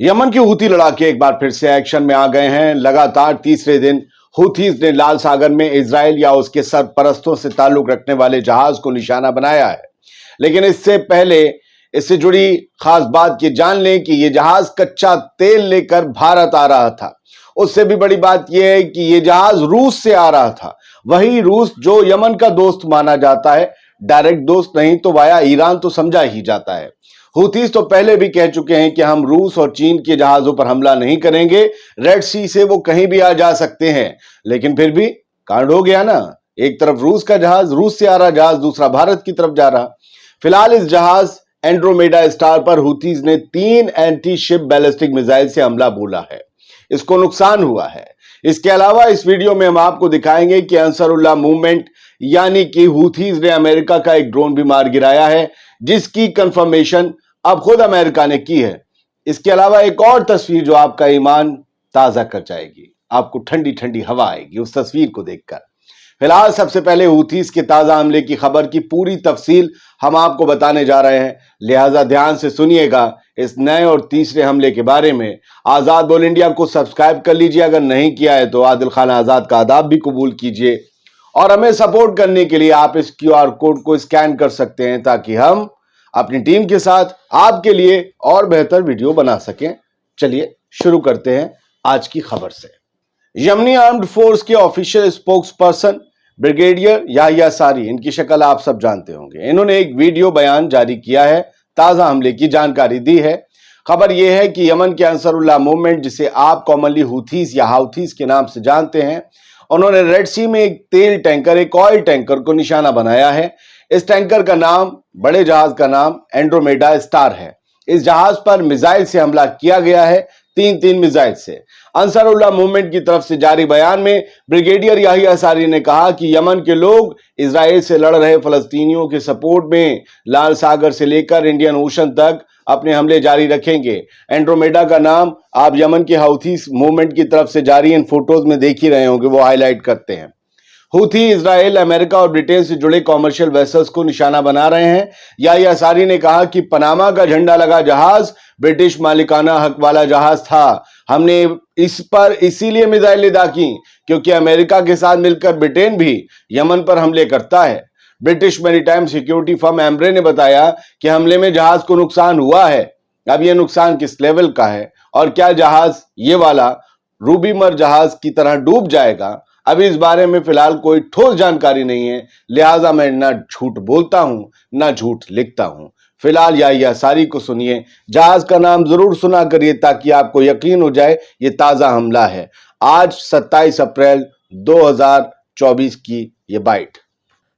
Yemen की Houthi लड़ाके एक बार फिर से एक्शन में आ गए हैं। लगातार तीसरे दिन हूथीज ने लाल सागर में इजराइल या उसके सरपरस्तों से ताल्लुक रखने वाले जहाज को निशाना बनाया है। लेकिन इससे पहले इससे जुड़ी खास बात ये जान लें कि ये जहाज कच्चा तेल लेकर भारत आ रहा था। उससे भी बड़ी बात यह है कि ये जहाज रूस से आ रहा था, वही रूस जो यमन का दोस्त माना जाता है। डायरेक्ट दोस्त नहीं तो वाया ईरान तो समझा ही जाता है। हूथीज तो पहले भी कह चुके हैं कि हम रूस और चीन के जहाजों पर हमला नहीं करेंगे, रेड सी से वो कहीं भी आ जा सकते हैं। लेकिन फिर भी कांड हो गया ना, एक तरफ रूस का जहाज, रूस से आ रहा जहाज, दूसरा भारत की तरफ जा रहा। फिलहाल इस जहाज एंड्रोमेडा स्टार पर हूथीज ने 3 एंटी शिप बैलिस्टिक मिसाइल से हमला बोला है। इसको नुकसान हुआ है। इसके अलावा इस वीडियो में हम आपको दिखाएंगे कि अंसरुल्लाह मूवमेंट यानी कि हूथीज ने अमेरिका का एक ड्रोन भी मार गिराया है, जिसकी कंफर्मेशन अब खुद अमेरिका ने की है। इसके अलावा एक और तस्वीर जो आपका ईमान ताजा कर जाएगी, आपको ठंडी ठंडी हवा आएगी उस तस्वीर को देखकर। फिलहाल सबसे पहले हूथीज के ताजा हमले की खबर की पूरी तफसील हम आपको बताने जा रहे हैं, लिहाजा ध्यान से सुनिएगा इस नए और तीसरे हमले के बारे में। आजाद बोल इंडिया को सब्सक्राइब कर लीजिए, अगर नहीं किया है तो आदिल खान आजाद का आदाब भी कबूल कीजिए। और हमें सपोर्ट करने के लिए आप इस QR कोड को स्कैन कर सकते हैं ताकि हम अपनी टीम के साथ आपके लिए और बेहतर वीडियो बना सकें। चलिए शुरू करते हैं आज की खबर से। यमनी आर्म्ड फोर्स के official spokesperson brigadier Yahya Saree, इनकी शक्ल आप सब जानते होंगे, इन्होंने एक वीडियो बयान जारी किया है, ताजा हमले की जानकारी दी है। खबर यह है कि यमन के अंसरुल्लाह मूवमेंट, जिसे आप कॉमनली हूथीज या हाउथीज के नाम से जानते हैं, उन्होंने रेड सी में एक तेल टैंकर, एक ऑयल टैंकर को निशाना बनाया है। इस टैंकर का नाम, बड़े जहाज का नाम एंड्रोमेडा स्टार है। इस जहाज पर मिसाइल से हमला किया गया है, 3 मिसाइल से। अंसरुल्लाह मूवमेंट की तरफ से जारी बयान में ब्रिगेडियर याहिया सारी ने कहा कि यमन के लोग इजराइल से लड़ रहे फलस्तीनियों के सपोर्ट में लाल सागर से लेकर इंडियन ओशन तक अपने हमले जारी रखेंगे। एंड्रोमेडा का नाम आप यमन के हाउथीज मूवमेंट की तरफ से जारी इन फोटोज में देख ही रहे होंगे, वो हाईलाइट करते हैं। हूथी इजराइल, अमेरिका और ब्रिटेन से जुड़े कॉमर्शियल वेसल्स को निशाना बना रहे हैं। याहिया सारी ने कहा कि पनामा का झंडा लगा जहाज ब्रिटिश मालिकाना हक वाला जहाज था। हमने इस पर इसीलिए मिसाइल अदा की क्योंकि अमेरिका के साथ मिलकर ब्रिटेन भी यमन पर हमले करता है। British maritime security firm Embry ने बताया कि हमले में जहाज को नुकसान हुआ है। अब यह नुकसान किस लेवल का है और क्या जहाज ये वाला रूबीमर जहाज की तरह डूब जाएगा, अभी इस बारे में फिलहाल कोई ठोस जानकारी नहीं है। लिहाजा मैं ना झूठ बोलता हूं ना झूठ लिखता हूं। फिलहाल याहिया सारी को सुनिए, जहाज का नाम जरूर सुना करिए ताकि आपको यकीन हो जाए ये ताजा हमला है। आज 27 अप्रैल 2024 की ये बाइट।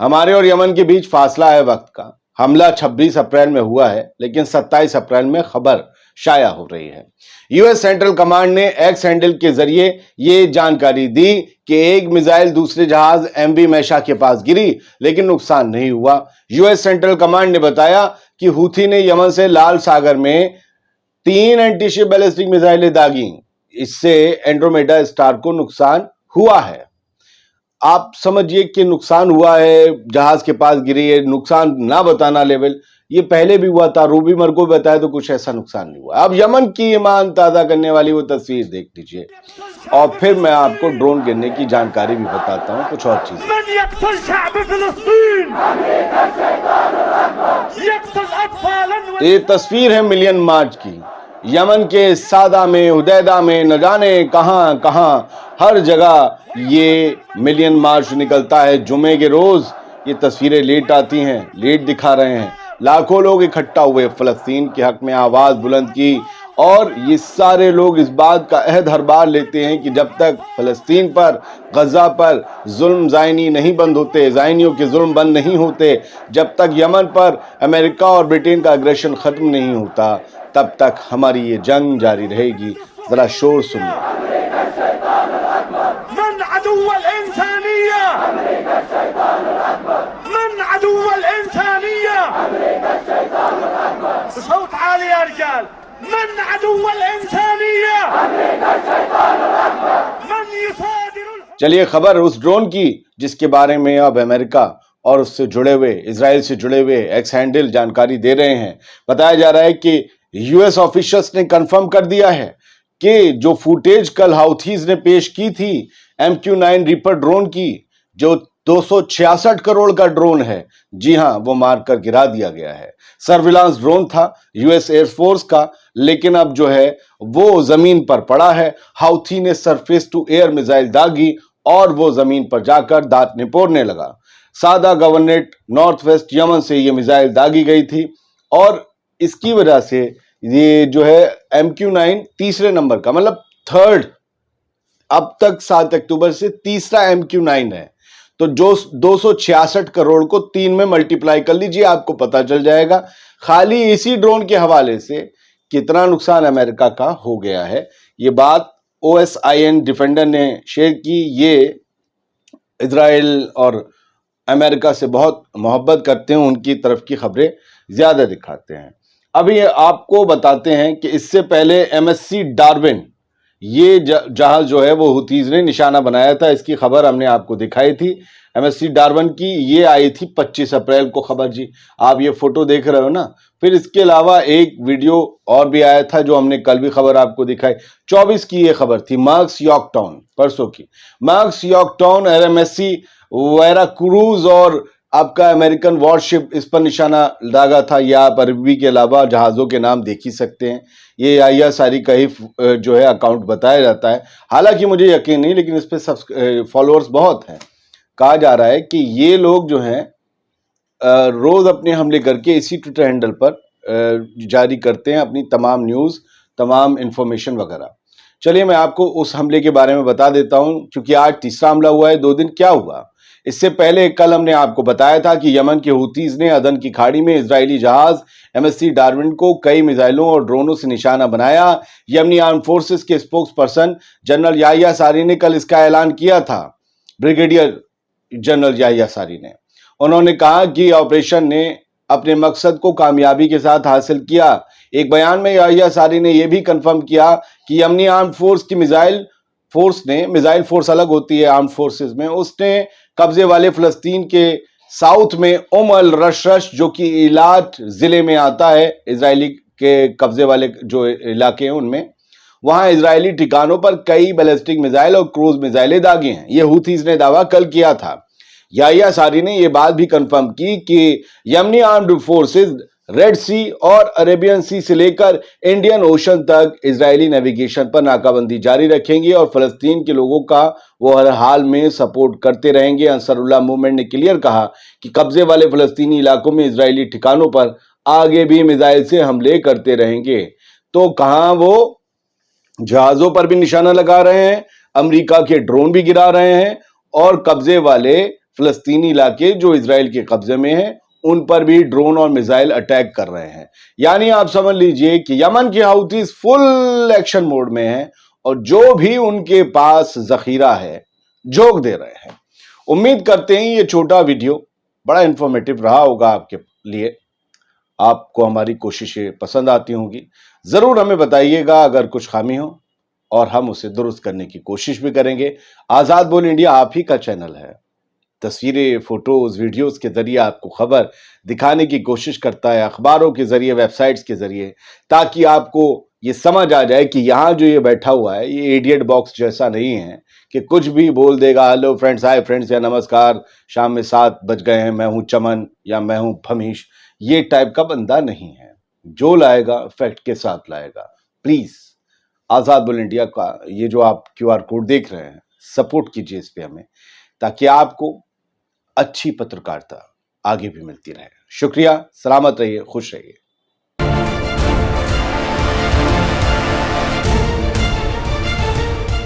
हमारे और यमन के बीच फासला है वक्त का। हमला 26 अप्रैल में हुआ है, लेकिन 27 अप्रैल में खबर शाया हो रही है। यूएस सेंट्रल कमांड ने एक्स हैंडल के जरिए ये जानकारी दी कि एक मिसाइल दूसरे जहाज MV मैशा के पास गिरी, लेकिन नुकसान नहीं हुआ। यूएस सेंट्रल कमांड ने बताया कि हूथी ने यमन से लाल सागर में 3 एंटी शिप बैलिस्टिक मिसाइलें दागी। इससे एंड्रोमेडा स्टार को नुकसान हुआ है। आप समझिए कि नुकसान हुआ है, जहाज के पास गिरी है। नुकसान ना बताना लेवल, ये पहले भी हुआ था, रूबीमर को बताया तो कुछ ऐसा नुकसान नहीं हुआ। अब यमन की ईमान ताजा करने वाली वो तस्वीर देख लीजिए और फिर मैं आपको ड्रोन गिरने की जानकारी भी बताता हूँ, कुछ और चीजें। ये तस्वीर है मिलियन मार्च की। यमन के सादा में, हुदैदा में, न जाने कहां कहां, हर जगह ये मिलियन मार्च निकलता है। जुमे के रोज ये तस्वीरें लेट आती हैं, लेट दिखा रहे हैं। लाखों लोग इकट्ठा हुए, फलस्तीन के हक में आवाज बुलंद की, और ये सारे लोग इस बात का अहद हर बार लेते हैं कि जब तक फलस्तीन पर, गजा पर जुल्म ज़ायनी नहीं बंद होते, ज़ायनियों के जुल्म बंद नहीं होते, जब तक यमन पर अमेरिका और ब्रिटेन का अग्रेशन खत्म नहीं होता, तब तक हमारी ये जंग जारी रहेगी। जरा शोर सुनिए। चलिए खबर उस ड्रोन की जिसके बारे में अब अमेरिका और उससे जुड़े हुए इजराइल से जुड़े हुए एक्स हैंडल जानकारी दे रहे हैं। बताया जा रहा है कि यूएस ऑफिशियल्स ने कंफर्म कर दिया है कि जो फुटेज कल हाउथीज ने पेश की थी MQ-9 रीपर ड्रोन की, जो 266 करोड़ का ड्रोन है, जी हां, वो मारकर गिरा दिया गया है। सर्विलांस ड्रोन था यूएस एयरफोर्स का, लेकिन अब जो है वो जमीन पर पड़ा है। हाउथी ने सरफेस टू एयर मिसाइल दागी और वो जमीन पर जाकर दांत निपोरने लगा। सादा गवर्नेट नॉर्थ वेस्ट यमन से ये मिसाइल दागी गई थी और इसकी वजह से ये जो है MQ-9 तीसरे नंबर का, मतलब थर्ड, अब तक 7 अक्टूबर से तीसरा MQ-9 है। तो जो 266 करोड़ को 3 में मल्टीप्लाई कर लीजिए, आपको पता चल जाएगा खाली इसी ड्रोन के हवाले से कितना नुकसान अमेरिका का हो गया है। ये बात OSIN डिफेंडर ने शेयर की। ये इजराइल और अमेरिका से बहुत मोहब्बत करते हैं, उनकी तरफ की खबरें ज्यादा दिखाते हैं। अभी आपको बताते हैं कि इससे पहले MSC डार्विन, ये जहाज जो है वो हुतीज ने निशाना बनाया था। इसकी खबर हमने आपको दिखाई थी MSC डार्विन की। ये आई थी 25 अप्रैल को खबर जी, आप ये फोटो देख रहे हो ना। फिर इसके अलावा एक वीडियो और भी आया था जो हमने कल भी खबर आपको दिखाई। 24 की ये खबर थी, मार्क्स यॉर्कटाउन, परसों की। मार्क्स यॉर्कटाउन RMSC वेराक्रूज और आपका अमेरिकन वॉरशिप, इस पर निशाना दागा था। या आप अरबी के अलावा जहाज़ों के नाम देख ही सकते हैं। ये याहिया सारी का ही जो है अकाउंट बताया जाता है, हालांकि मुझे यकीन नहीं, लेकिन इस पर फॉलोअर्स बहुत हैं। कहा जा रहा है कि ये लोग जो हैं रोज़ अपने हमले करके इसी ट्विटर हैंडल पर जारी करते हैं अपनी तमाम न्यूज़, तमाम इंफॉर्मेशन वगैरह। चलिए मैं आपको उस हमले के बारे में बता देता हूं, क्योंकि आज तीसरा हमला हुआ है। 2 दिन क्या हुआ, इससे पहले कल हमने आपको बताया था कि यमन के हुतीज ने अदन की खाड़ी में इजरायली जहाज MSC डार्विन को कई मिसाइलों और ड्रोनों से निशाना बनाया। यमनी आर्म फोर्सेस के स्पोक्स पर्सन जनरल याहिया सारी ने कल इसका ऐलान किया था। ब्रिगेडियर जनरल याहिया सारी ने, उन्होंने कहा कि ऑपरेशन ने अपने मकसद को कामयाबी के साथ हासिल किया। एक बयान में याहिया सारी ने यह भी कंफर्म किया कि यमनी आर्म फोर्स की मिसाइल फोर्स अलग होती है आर्म फोर्सेस में, उसने कब्जे वाले फिलिस्तीन के साउथ में अल रश जो कि इलाट जिले में आता है, इजरायली के कब्जे वाले जो इलाके हैं उनमें, वहां इजरायली ठिकानों पर कई बैलिस्टिक मिसाइल और क्रूज मिसाइलें दागी हैं। यह हुतीज ने दावा कल किया था। याहिया सारी ने यह बात भी कंफर्म की कि यमनी आर्म्ड फोर्सेस रेड सी और अरेबियन सी से लेकर इंडियन ओशन तक इजरायली नेविगेशन पर नाकाबंदी जारी रखेंगे और फलस्तीन के लोगों का वो हर हाल में सपोर्ट करते रहेंगे। अंसरुल्लाह मूवमेंट ने क्लियर कहा कि कब्जे वाले फलस्तीनी इलाकों में इजरायली ठिकानों पर आगे भी मिसाइल से हमले करते रहेंगे। तो कहां वो जहाजों पर भी निशाना लगा रहे हैं, अमेरिका के ड्रोन भी गिरा रहे हैं और कब्जे वाले फलस्तीनी इलाके जो इजराइल के कब्जे में हैं उन पर भी ड्रोन और मिसाइल अटैक कर रहे हैं। यानी आप समझ लीजिए कि यमन के हाउथीज फुल एक्शन मोड में हैं और जो भी उनके पास जखीरा है झोंक दे रहे हैं। उम्मीद करते हैं ये छोटा वीडियो बड़ा इंफॉर्मेटिव रहा होगा आपके लिए। आपको हमारी कोशिशें पसंद आती होंगी, जरूर हमें बताइएगा अगर कुछ खामी हो और हम उसे दुरुस्त करने की कोशिश भी करेंगे। आजाद बोल इंडिया आप ही का चैनल है, तस्वीरें, फोटोज, वीडियोस के जरिए आपको खबर दिखाने की कोशिश करता है, अखबारों के जरिए, वेबसाइट्स के जरिए, ताकि आपको ये समझ आ जाए कि यहाँ जो ये बैठा हुआ है ये इडियट बॉक्स जैसा नहीं है कि कुछ भी बोल देगा, हेलो फ्रेंड्स, हाय फ्रेंड्स या नमस्कार, शाम में 7 बज गए हैं, मैं हूँ चमन या मैं हूँ फमीश, ये टाइप का बंदा नहीं है। जो लाएगा फैक्ट के साथ लाएगा। प्लीज आजाद बोल इंडिया का ये जो आप QR कोड देख रहे हैं, सपोर्ट कीजिए इस पे हमें, ताकि आपको अच्छी पत्रकारिता आगे भी मिलती रहे। शुक्रिया, सलामत रहिए, खुश रहिए।